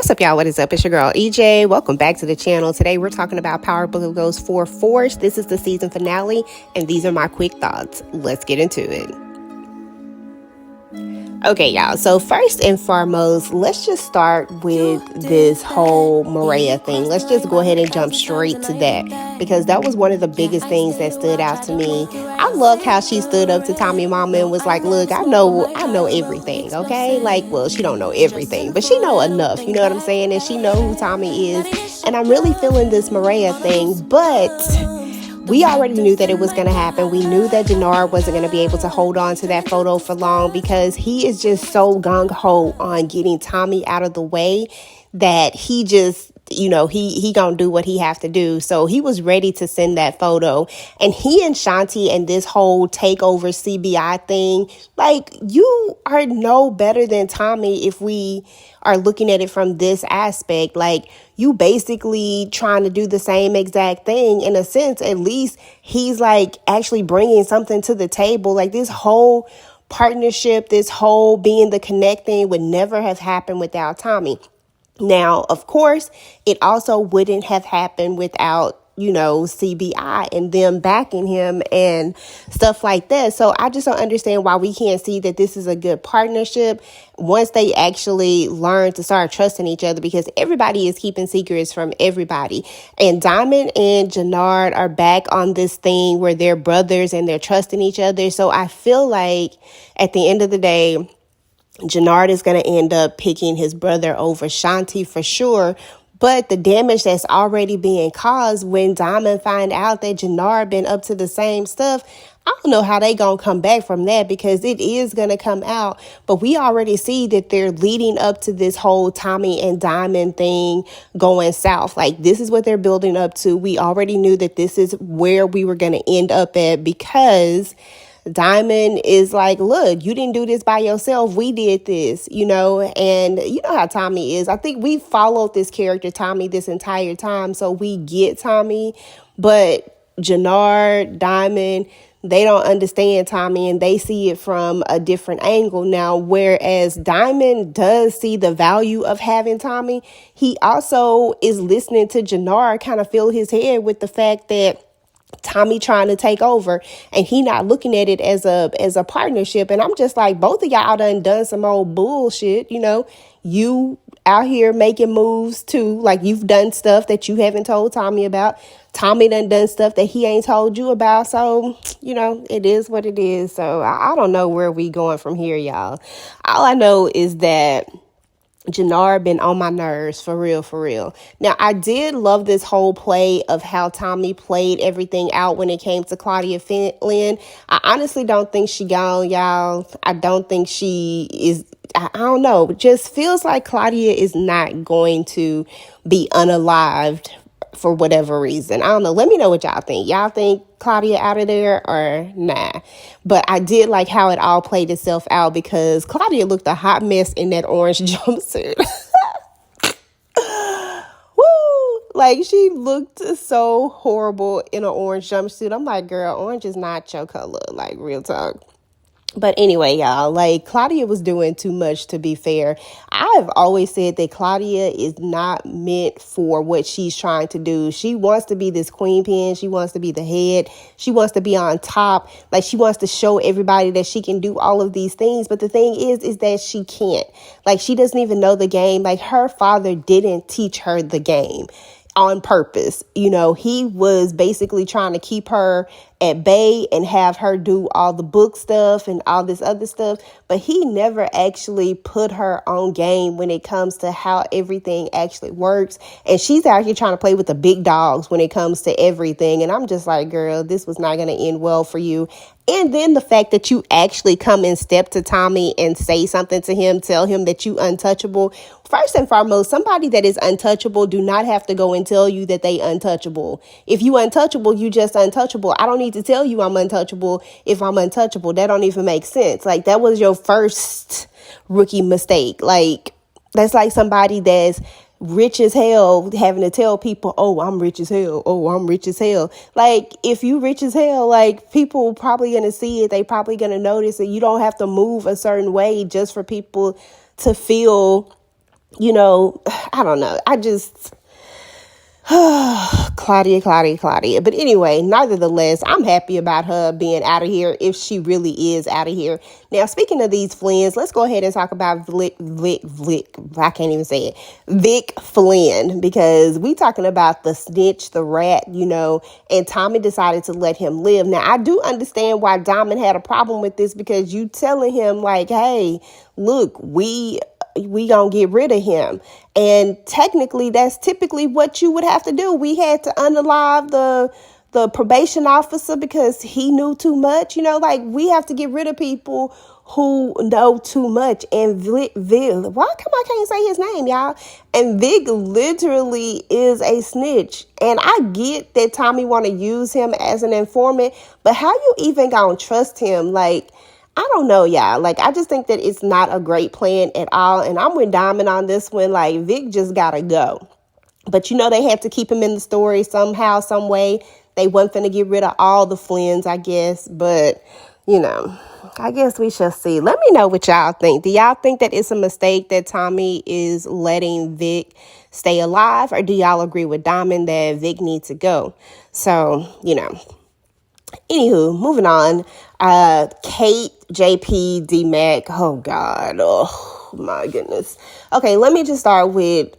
What's up, y'all? What is up? It's your girl, EJ. Welcome back to the channel. Today, we're talking about Power Book Goes 4 Force. This is the season finale, and these are my quick thoughts. Let's get into it. Okay, y'all. So first and foremost, let's just start with this whole Mariah thing. Let's just go ahead and jump straight to that, because that was one of the biggest things that stood out to me. I loved how she stood up to Tommy Mama and was like, look, I know everything, okay? Like, well, she don't know everything, but she know enough, you know what I'm saying? And she know who Tommy is. And I'm really feeling this Mariah thing, but we already knew that it was going to happen. We knew that Jannard wasn't going to be able to hold on to that photo for long, because he is just so gung-ho on getting Tommy out of the way that he just, he gonna do what he have to do. So he was ready to send that photo. And he and Shanti and this whole takeover CBI thing, like, you are no better than Tommy if we are looking at it from this aspect. Like, you basically trying to do the same exact thing. In a sense, at least he's like actually bringing something to the table. Like, this whole partnership, this whole being the connecting would never have happened without Tommy. Now, of course, it also wouldn't have happened without, CBI and them backing him and stuff like that. So I just don't understand why we can't see that this is a good partnership once they actually learn to start trusting each other, because everybody is keeping secrets from everybody. And Diamond and Jannard are back on this thing where they're brothers and they're trusting each other. So I feel like at the end of the day, Jannard is going to end up picking his brother over Shanti for sure. But the damage that's already being caused when Diamond find out that Jannard been up to the same stuff, I don't know how they going to come back from that, because it is going to come out. But we already see that they're leading up to this whole Tommy and Diamond thing going south. Like, this is what they're building up to. We already knew that this is where we were going to end up at, because Diamond is like, look, you didn't do this by yourself. We did this, and you know how Tommy is. I think we followed this character, Tommy, this entire time. So we get Tommy, but Jannard, Diamond, they don't understand Tommy, and they see it from a different angle. Now, whereas Diamond does see the value of having Tommy, he also is listening to Jannard kind of fill his head with the fact that Tommy trying to take over, and he not looking at it as a partnership. And I'm just like, both of y'all done some old bullshit. You out here making moves too. Like, you've done stuff that you haven't told Tommy about. Tommy done stuff that he ain't told you about. So, it is what it is. So I don't know where we going from here, y'all. All I know is that Jannard been on my nerves, for real. Now, I did love this whole play of how Tommy played everything out when it came to Claudia Flynn. I honestly don't think she gone, y'all. I don't think she is. I don't know. It just feels like Claudia is not going to be unalived for whatever reason. I don't know. Let me know what y'all think. Y'all think Claudia out of there or nah? But I did like how it all played itself out, because Claudia looked a hot mess in that orange jumpsuit. Woo! Like, she looked so horrible in an orange jumpsuit. I'm like, girl, orange is not your color. Like, real talk. But anyway, y'all, like, Claudia was doing too much, to be fair. I've always said that Claudia is not meant for what she's trying to do. She wants to be this queen pin. She wants to be the head. She wants to be on top. Like, she wants to show everybody that she can do all of these things. But the thing is that she can't. Like, she doesn't even know the game. Like, her father didn't teach her the game on purpose. He was basically trying to keep her at bay and have her do all the book stuff and all this other stuff. But he never actually put her on game when it comes to how everything actually works. And she's out here trying to play with the big dogs when it comes to everything. And I'm just like, girl, this was not going to end well for you. And then the fact that you actually come and step to Tommy and say something to him, tell him that you untouchable. First and foremost, somebody that is untouchable do not have to go and tell you that they untouchable. If you untouchable, you just untouchable. I don't need to tell you I'm untouchable if I'm untouchable. That don't even make sense. Like, that was your first rookie mistake. Like, that's like somebody that's rich as hell having to tell people, oh, I'm rich as hell. Oh, I'm rich as hell. Like, if you rich as hell, like, people probably going to see it. They probably going to notice that you don't have to move a certain way just for people to feel, I don't know. I just, Claudia. But anyway, nevertheless, I'm happy about her being out of here if she really is out of here. Now, speaking of these Flynns, let's go ahead and talk about I can't even say it. Vic Flynn, because we talking about the snitch, the rat, and Tommy decided to let him live. Now, I do understand why Diamond had a problem with this, because you telling him like, hey, look, we gonna get rid of him. And technically, that's typically what you would have to do. We had to unalive the probation officer because he knew too much. Like, we have to get rid of people who know too much. And Vic, why come I can't say his name, y'all? And Vic literally is a snitch. And I get that Tommy want to use him as an informant, but how you even gonna trust him? Like, I don't know, y'all. Like, I just think that it's not a great plan at all. And I'm with Diamond on this one. Like, Vic just gotta go. But they had to keep him in the story somehow, some way. They wasn't finna get rid of all the Flynns, I guess. But, I guess we shall see. Let me know what y'all think. Do y'all think that it's a mistake that Tommy is letting Vic stay alive? Or do y'all agree with Diamond that Vic needs to go? So, Anywho, moving on. Kate, JP, D-Mac. Oh, God. Oh, my goodness. Okay, let me just start with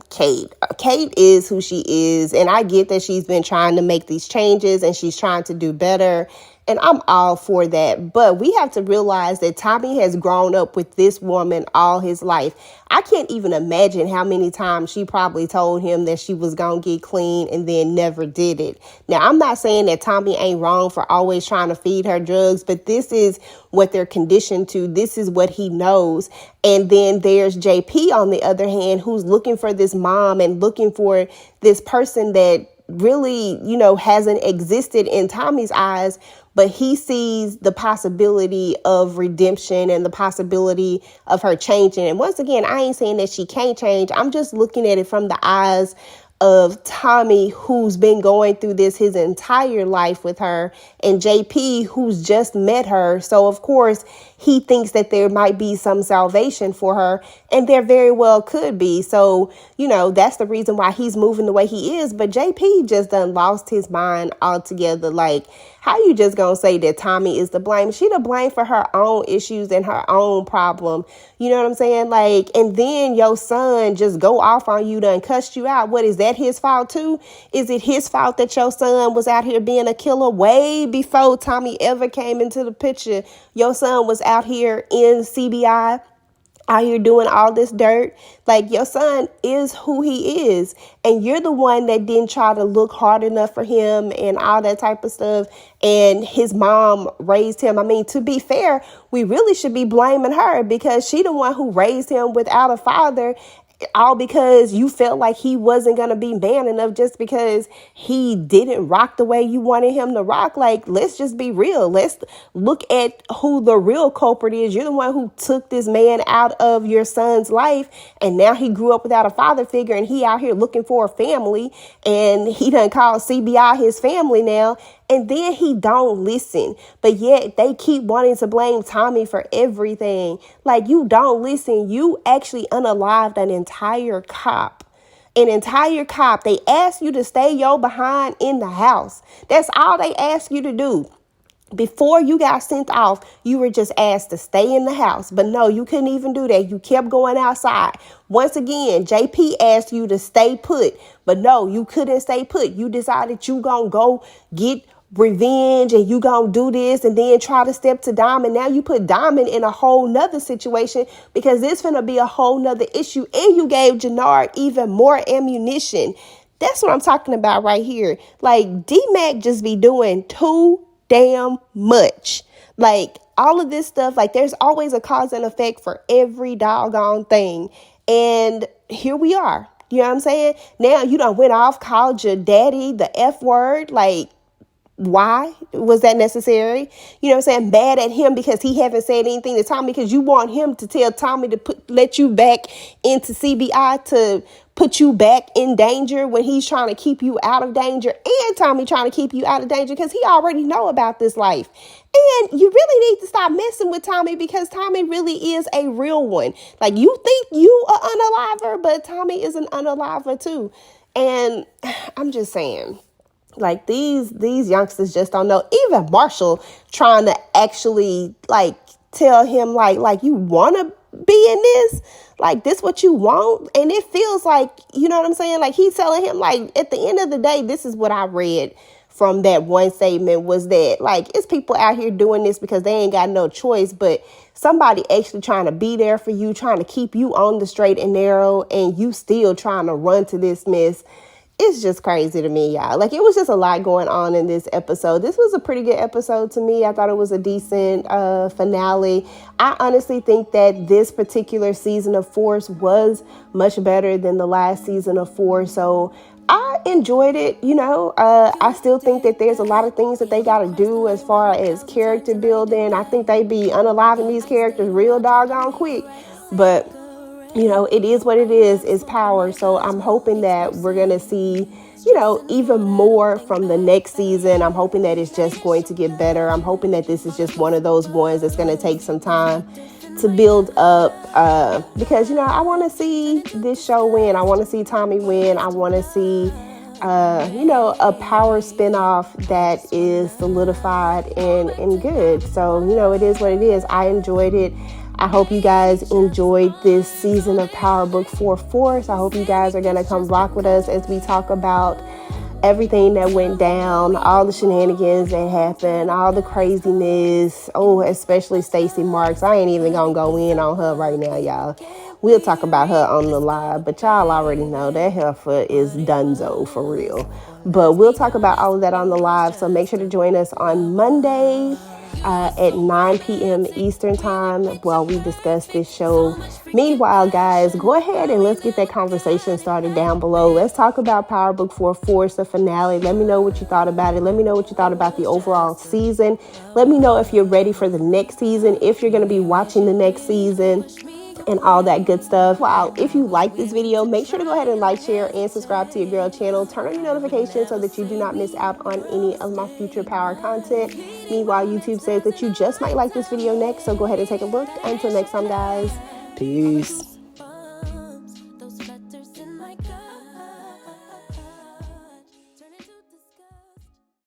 Kate. Kate is who she is, and I get that she's been trying to make these changes and she's trying to do better. And I'm all for that. But we have to realize that Tommy has grown up with this woman all his life. I can't even imagine how many times she probably told him that she was going to get clean and then never did it. Now, I'm not saying that Tommy ain't wrong for always trying to feed her drugs, but this is what they're conditioned to. This is what he knows. And then there's JP, on the other hand, who's looking for this mom and looking for this person that really, hasn't existed in Tommy's eyes, but he sees the possibility of redemption and the possibility of her changing. And once again, I ain't saying that she can't change. I'm just looking at it from the eyes of Tommy, who's been going through this his entire life with her, and JP, who's just met her. So, of course, he thinks that there might be some salvation for her, and there very well could be. So, that's the reason why he's moving the way he is. But JP just done lost his mind altogether. Like, how you just gonna say that Tommy is to blame? She to blame for her own issues and her own problem. You know what I'm saying? Like, and then your son just go off on you, done cussed you out. What, is that his fault too? Is it his fault that your son was out here being a killer way before Tommy ever came into the picture? Your son was out here in CBI, out here doing all this dirt. Like, your son is who he is, and you're the one that didn't try to look hard enough for him and all that type of stuff. And his mom raised him. I mean, to be fair, we really should be blaming her, because she the one who raised him without a father, all because you felt like he wasn't going to be man enough just because he didn't rock the way you wanted him to rock. Like, let's just be real. Let's look at who the real culprit is. You're the one who took this man out of your son's life, and now he grew up without a father figure, and he out here looking for a family, and he done called CBI his family now. And then he don't listen, but yet they keep wanting to blame Tommy for everything. Like, you don't listen. You actually unalived an entire cop. An entire cop. They asked you to stay your behind in the house. That's all they asked you to do. Before you got sent off, you were just asked to stay in the house. But no, you couldn't even do that. You kept going outside. Once again, JP asked you to stay put. But no, you couldn't stay put. You decided you gonna go get revenge and you gonna do this and then try to step to Diamond. Now you put Diamond in a whole nother situation, because it's gonna be a whole nother issue. And you gave Jannard even more ammunition. That's what I'm talking about right here. Like, D-Mac just be doing too damn much. Like, all of this stuff, like, there's always a cause and effect for every doggone thing. And here we are. You know what I'm saying? Now you done went off, called your daddy the F word. Like, Why was that necessary? You know what I'm saying? Mad at him because he haven't said anything to Tommy, because you want him to tell Tommy to let you back into CBI, to put you back in danger when he's trying to keep you out of danger, and Tommy trying to keep you out of danger because he already know about this life. And you really need to stop messing with Tommy, because Tommy really is a real one. Like, you think you are unaliver, but Tommy is an unaliver too. And I'm just saying, like, these youngsters just don't know. Even Marshall trying to actually like tell him like you want to be in this, like this what you want. And it feels like, you know what I'm saying? Like, he's telling him, like, at the end of the day, this is what I read from that one statement, was that, like, it's people out here doing this because they ain't got no choice, but somebody actually trying to be there for you, trying to keep you on the straight and narrow, and you still trying to run to this mess. It's just crazy to me, y'all. Like, it was just a lot going on in this episode. This was a pretty good episode to me. I thought it was a decent finale. I honestly think that this particular season of Force was much better than the last season of Force. So I enjoyed it. You know, I still think that there's a lot of things that they got to do as far as character building. I think they be unaliving these characters real doggone quick. But you know, it is what it is. It's power. So I'm hoping that we're going to see, you know, even more from the next season. I'm hoping that it's just going to get better. I'm hoping that this is just one of those ones that's going to take some time to build up, because, you know, I want to see this show win. I want to see Tommy win. I want to see, you know, a power spinoff that is solidified and good. So, you know, it is what it is. I enjoyed it. I hope you guys enjoyed this season of Power Book 4 Force. I hope you guys are going to come rock with us as we talk about everything that went down, all the shenanigans that happened, all the craziness. Oh, especially Stacey Marks. I ain't even going to go in on her right now, y'all. We'll talk about her on the live, but y'all already know that heifer is donezo for real. But we'll talk about all of that on the live, so make sure to join us on Monday at 9 p.m. Eastern time while we discuss this show. Meanwhile, guys, go ahead and let's get that conversation started down below. Let's talk about Power Book 4 Force, the finale. Let me know what you thought about it. Let me know what you thought about the overall season. Let me know if you're ready for the next season, if you're going to be watching the next season, and all that good stuff. Wow, if you like this video, make sure to go ahead and like, share, and subscribe to your girl channel. Turn on your notifications so that you do not miss out on any of my future power content. Meanwhile, YouTube says that you just might like this video next, so go ahead and take a look. Until next time, guys, peace.